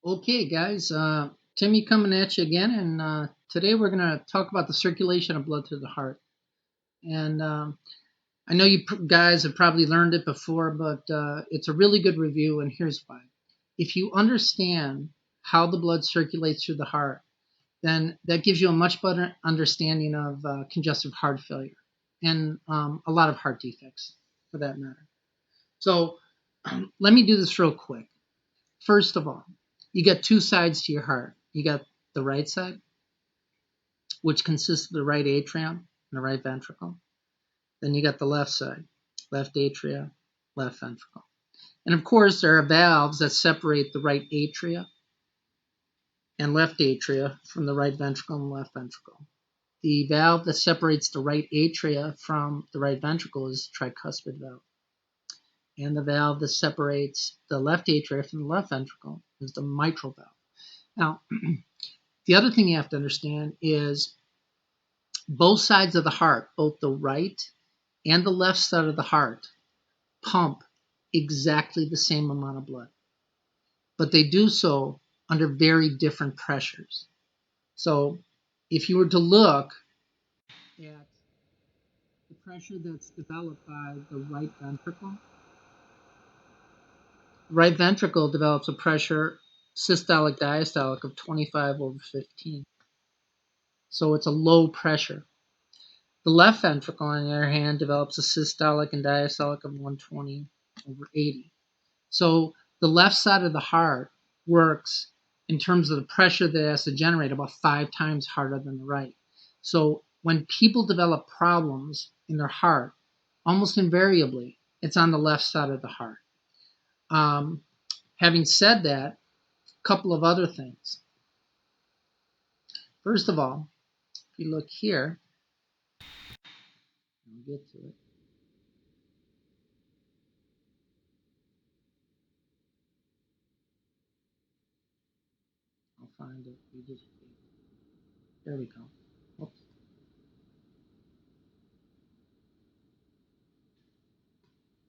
Okay, guys, Timmy coming at you again, and today we're going to talk about the circulation of blood through the heart. And I know you guys have probably learned it before, but it's a really good review, and here's why. If you understand how the blood circulates through the heart, then that gives you a much better understanding of congestive heart failure and a lot of heart defects for that matter. So let me do this real quick. First of all, you got two sides to your heart. You got the right side, which consists of the right atrium and the right ventricle. Then you got the left side, left atria, left ventricle. And of course, there are valves that separate the right atria and left atria from the right ventricle and left ventricle. The valve that separates the right atria from the right ventricle is the tricuspid valve. And the valve that separates the left atria from the left ventricle is the mitral valve. Now, the other thing you have to understand is both sides of the heart, both the right and the left side of the heart, pump exactly the same amount of blood, but they do so under very different pressures. So if you were to look at the pressure that's developed by the right ventricle develops a pressure systolic diastolic of 25 over 15. So it's a low pressure. The left ventricle, on the other hand, develops a systolic and diastolic of 120 over 80. So the left side of the heart works in terms of the pressure that it has to generate about 5 times harder than the right. So when people develop problems in their heart, almost invariably, it's on the left side of the heart. Having said that, a couple of other things. First of all, if you look here, I'll get to it. I'll find it. There we go. Oops.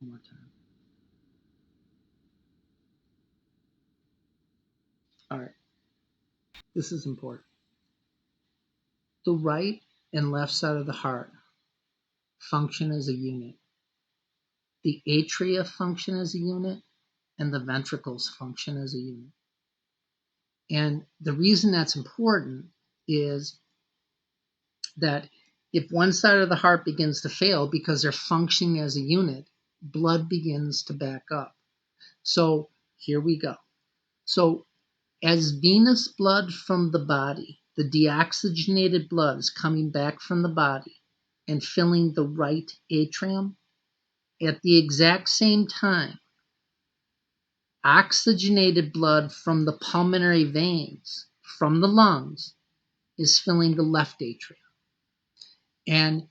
One more time. All right. This is important. The right and left side of the heart function as a unit. The atria function as a unit, and the ventricles function as a unit. And the reason that's important is that if one side of the heart begins to fail because they're functioning as a unit, blood begins to back up. So here we go. So as venous blood from the body, the deoxygenated blood is coming back from the body and filling the right atrium. At the exact same time, oxygenated blood from the pulmonary veins, from the lungs, is filling the left atrium. And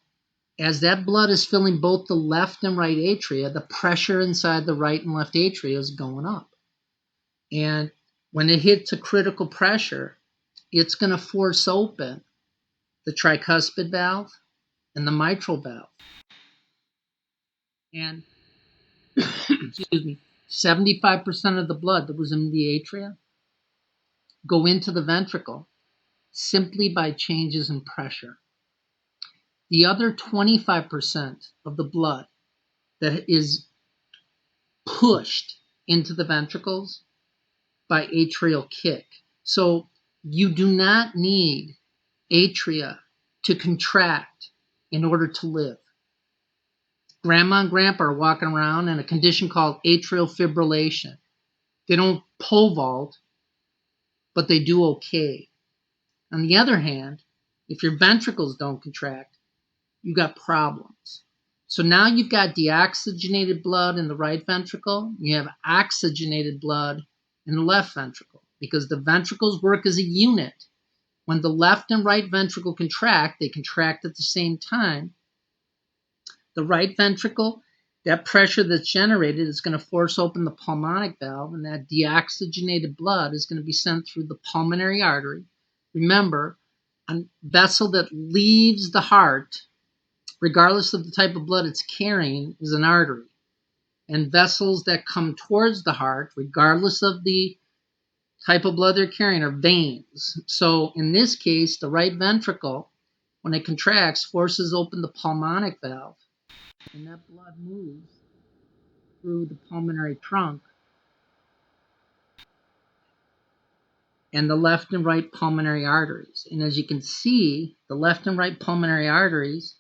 as that blood is filling both the left and right atria, the pressure inside the right and left atria is going up. And when it hits a critical pressure, it's going to force open the tricuspid valve and the mitral valve. And, excuse me, 75% of the blood that was in the atria go into the ventricle simply by changes in pressure. The other 25% of the blood that is pushed into the ventricles by atrial kick. So you do not need atria to contract in order to live. Grandma and grandpa are walking around in a condition called atrial fibrillation. They don't pole vault, but they do okay. On the other hand, if your ventricles don't contract, you got problems. So now you've got deoxygenated blood in the right ventricle, you have oxygenated blood in the left ventricle, because the ventricles work as a unit. When the left and right ventricle contract, they contract at the same time. The right ventricle, that pressure that's generated is going to force open the pulmonic valve, and that deoxygenated blood is going to be sent through the pulmonary artery. Remember, a vessel that leaves the heart, regardless of the type of blood it's carrying, is an artery. And vessels that come towards the heart, regardless of the type of blood they're carrying are veins. So in this case, the right ventricle, when it contracts, forces open the pulmonic valve, and that blood moves through the pulmonary trunk and the left and right pulmonary arteries. And as you can see, the left and right pulmonary arteries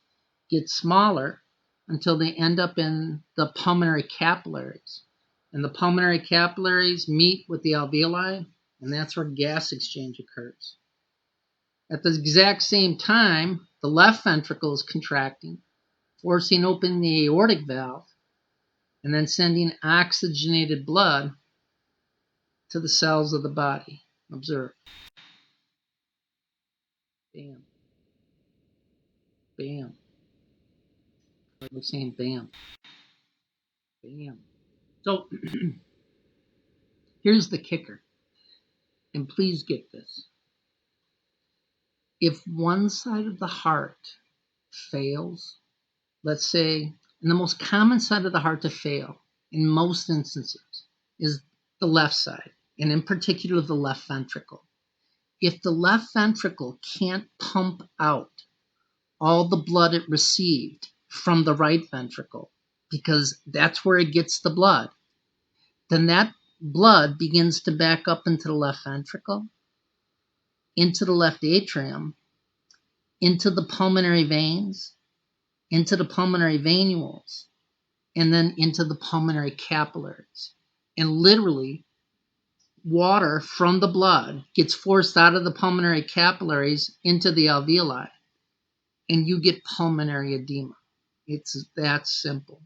get smaller until they end up in the pulmonary capillaries. And the pulmonary capillaries meet with the alveoli, and that's where gas exchange occurs. At the exact same time, the left ventricle is contracting, forcing open the aortic valve, and then sending oxygenated blood to the cells of the body. Observe. Bam. Bam. We're saying bam. Bam. So here's the kicker, and please get this. If one side of the heart fails, let's say, and the most common side of the heart to fail in most instances is the left side, and in particular the left ventricle. If the left ventricle can't pump out all the blood it received from the right ventricle, because that's where it gets the blood, then that blood begins to back up into the left ventricle, into the left atrium, into the pulmonary veins, into the pulmonary venules, and then into the pulmonary capillaries. And literally, water from the blood gets forced out of the pulmonary capillaries into the alveoli, and you get pulmonary edema. It's that simple.